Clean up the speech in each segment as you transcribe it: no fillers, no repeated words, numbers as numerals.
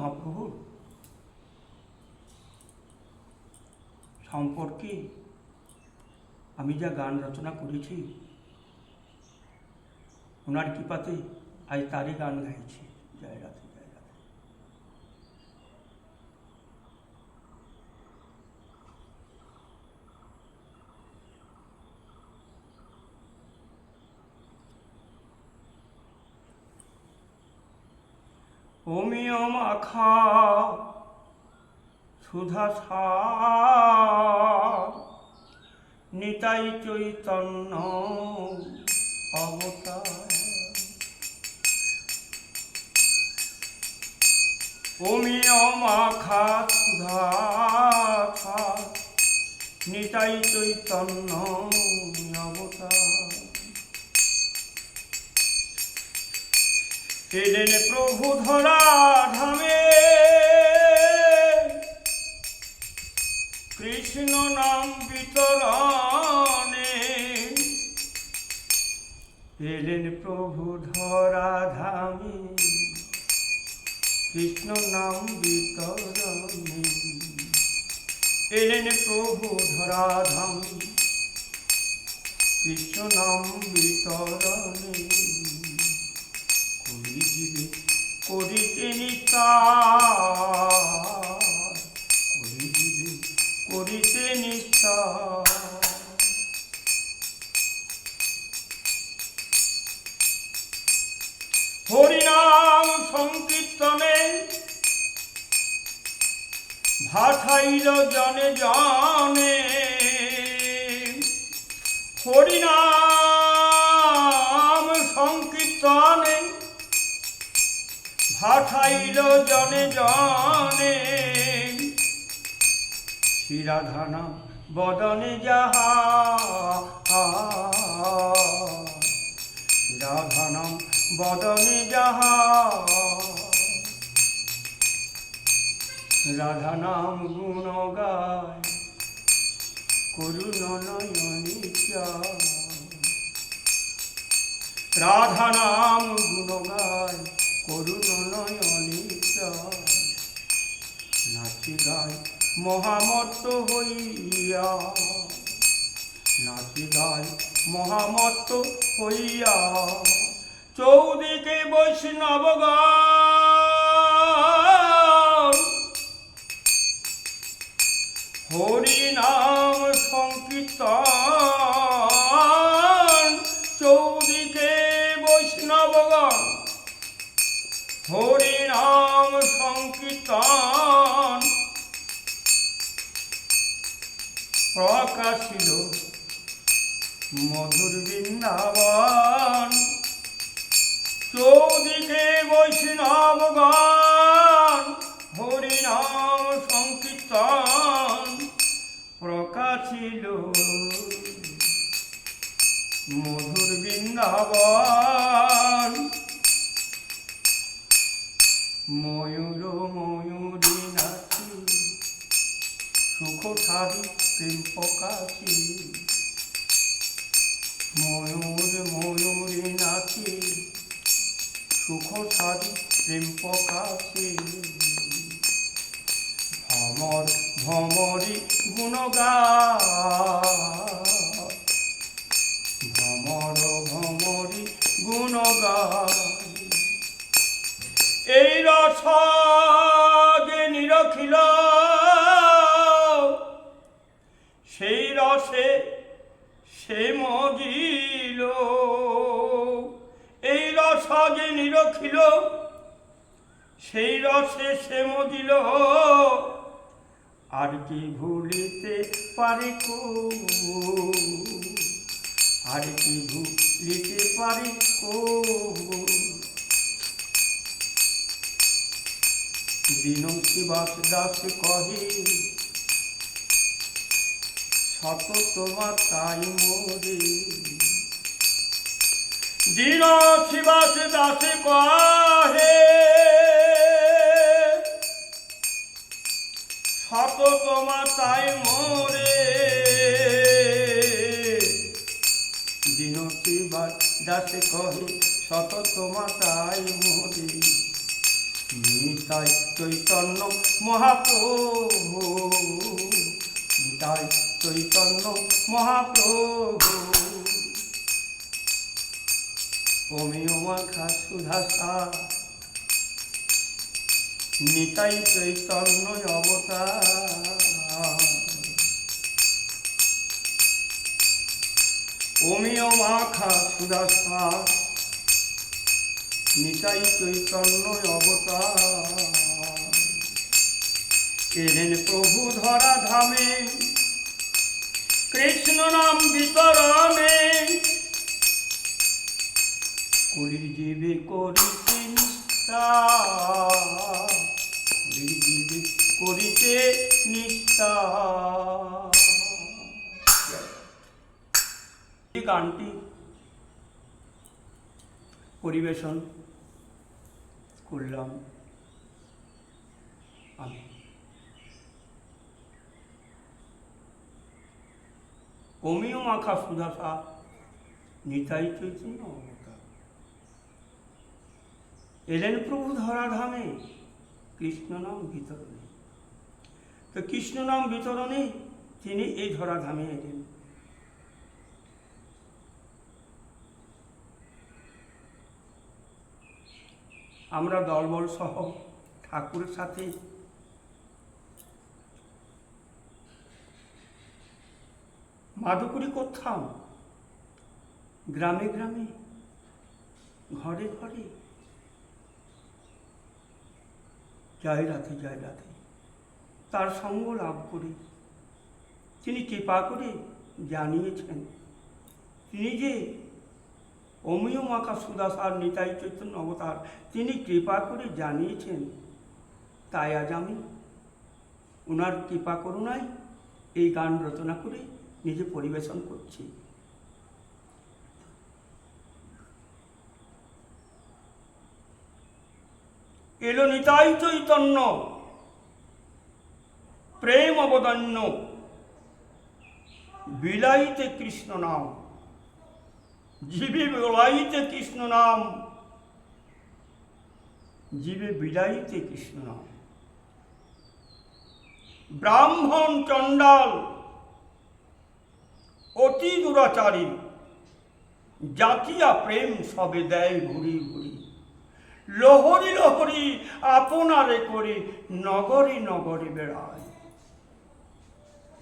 মহাপ্রভুর সম্পর্কে আমি যা গান রচনা করেছি, ওনার কৃপাতে আজ তারই গান গাইছি। জয় রাধে, জয় রাধে। অমিয় মাখা সুধা সার, নিতাই চৈতন্য অবতার। অমিয় মাখা সুধা সার, নিতাই চৈতন্য অবতার। এলেন প্রভু ধরা ধামে, কৃষ্ণ নাম বিতরণে। এলেন প্রভু ধরা ধামে, কৃষ্ণ নাম বিতরণে। এলেন প্রভু ধরা ধামে, কৃষ্ণ নাম বিতরণে। করি জীবে করিতে নিস্তার, করি জীবে করিতে নিস্তার। হরিনাম সংকীর্তনে ভাসাইল জনে জনে। হরিনাম সংকীর্তনে ভাসাইল জনে জনে। শ্রীরাধানাম বদনে যাহা, শ্রীরাধানাম বদনে যাহা। রাধা নাম গুণ গায় করুণ নয়নি চায়। রাধা নাম গুণ গায় করুণ নয়নি চায়। নাচি গায় মহামত্ত হইয়া, নাচি গায় মহামত্ত হইয়া। চৌদিকে বৈষ্ণবগণ হরিনাম সংকীর্তন। চৌদিকে বৈষ্ণবগণ হরিনাম সংকীর্তন। প্রকাশিল মধুর বৃন্দাবন। চৌদিকে বৈষ্ণবগণ হরিনাম সংকীর্তন। প্রকাশিল মধুর বৃন্দাবন। ময়ূর ময়ূরী নাচি, সুখ ঠারি প্রেম প্রকাশী। ময়ূর ময়ূরী নাচি, সুখ ঠারি প্রেম প্রকাশী। ভ্রমর ভ্রমরি গুণ গায়, ভ্রমর ভ্রমরি গুণ গায়। এই রস যে নিরখিল, সেই রসে সে মজিল। এই রস যে নিরখিল, সেই রসে সে মজিল। আর কি ভুলিতে পারে কো, আর কি ভুলিতে পারে কো। দীনশিবাস দাস কহে, শত তোমার তাই মোরে। দীনশিবাস দাস কহে, শত তোমার তাই মোরে। দীনশিবাস দাস কহে, শত তোমার তাই মোরে। নিতাই চৈতন্য মহাপ্রভু, নিতাই চৈতন্য মহাপ্রভু। অমিয় মাখা সুধাসার, নিতাই চৈতন্য অবতার। অমিয় মাখা সুধাসার, নিতাই চৈতন্য অবতার। এলেন প্রভু ধরা ধামে, কৃষ্ণ নাম বিতরণে। কলির জীবে করিতে নিষ্ঠা, কলির জীবে করিতে নিষ্ঠা। এই গানটি পরিবেশন করলাম আমি। অমিয় মাখা সুধাসা, নিতাই চৈতন্য অবতার। এলেন প্রভু ধরাধামে, কৃষ্ণ নাম বিতরণে। তো কৃষ্ণ নাম বিতরণে তিনি এই ধরাধামে এলেন। আমরা দলবল সহ ঠাকুরের সাথে মাদুকুরি করতাম, গ্রামে গ্রামে, ঘরে ঘরে, জয় রাধে জয় রাধে। তার সঙ্গ লাভ করে তিনি কৃপা করে জানিয়েছেন তিনি যে অমিয় মাখা সুধাসার, নিতাই চৈতন্য অবতার, তিনি কৃপা করে জানিয়েছেন। তাই আজ আমি ওনার কৃপা করুণায় এই গান রচনা করে নিজে পরিবেশন করছি। এলো নিতাই চৈতন্য প্রেম অবদান্য, বিলাইতে কৃষ্ণ নাম, জীবে বিলাইতে কৃষ্ণ নাম, জীবে বিলাইতে কৃষ্ণ নাম। ব্রাহ্মণ চণ্ডাল অতি দুরাচারী, জাতিয়া প্রেম সবে দেয় ঘুরি ঘুরি। লহরি লহরি আপনারে করে নগরে নগরে বেড়ায়।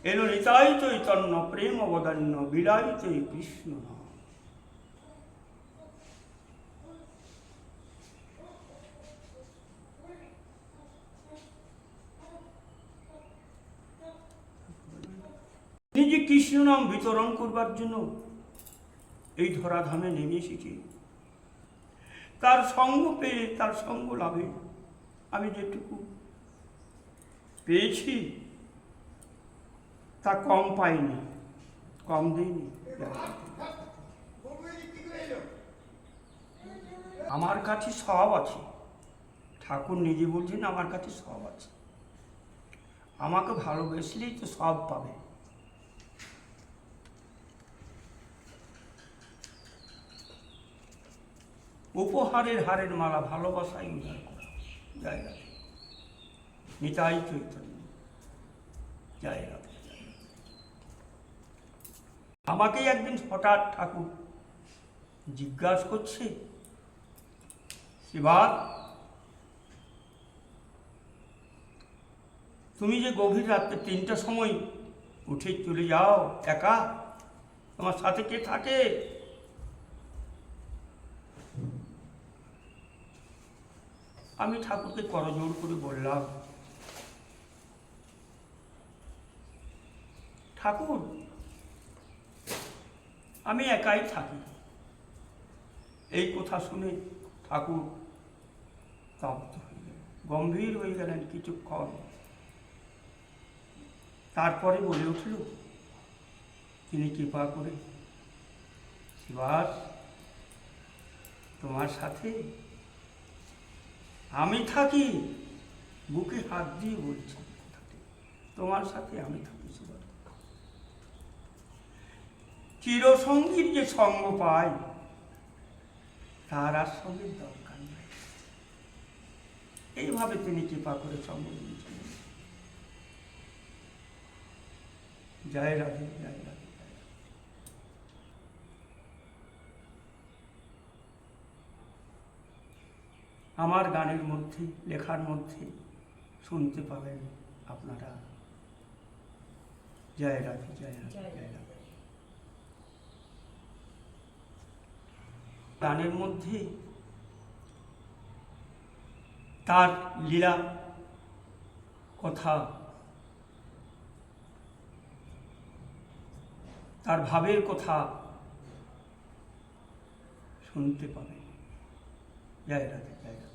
এলো নিতাই চৈতন্য প্রেম অবদান্য, বিলাইতে কৃষ্ণ নাম। তিনি যে কৃষ্ণ নাম বিতরণ করবার জন্য এই ধরাধামে নেমে এসেছি, তার সঙ্গ পেয়ে, তার সঙ্গ লাভে আমি যেটুকু পেয়েছি তা কম পাইনি, কম দিইনি। আমার কাছে সব আছে, ঠাকুর নিজে বলছেন আমার কাছে সব আছে। আমাকে ভালোবেসলেই তো সব পাবে। উপহারের হারের মালা ভালোবাসায় উদ্ধার করা। জয় রাধে, নিতাই চৈতন্য, জয় রাধে। আমাকেই একদিন হঠাৎ ঠাকুর জিজ্ঞাসা করছে, শিবা তুমি যে গভীর রাত্রে 3টার সময় উঠে চলে যাও একা, তোমার সাথে কে থাকে? আমি ঠাকুরকে করজোড় করে বললাম, ঠাকুর আমি একাই থাকি। এই কথা শুনে ঠাকুর স্তব্ধ হয়ে গেলেন, গম্ভীর হয়ে গেলেন কিছুক্ষণ। তারপরে বলে উঠল তিনি কৃপা করে, শিবাস তোমার সাথে আমি থাকি। বুকে হাত দিয়ে বলছি, তোমার সাথে আমি থাকি শিবাস। চিরসঙ্গীর যে সঙ্গ পাই তার আর সঙ্গীর দরকার নেই। এইভাবে তিনি কৃপা করে সঙ্গ দিয়েছেন। জয় রাধে, জয় রাধে। আমার গানের মধ্যে, লেখার মধ্যে শুনতে পাবেন আপনারা। জয় রাধে, জয় রাধে, জয় রাধে। গানের মধ্যে তার লীলা কথা, তার ভাবের কথা শুনতে পাবেন। জয় রাধে, জয় রাধে।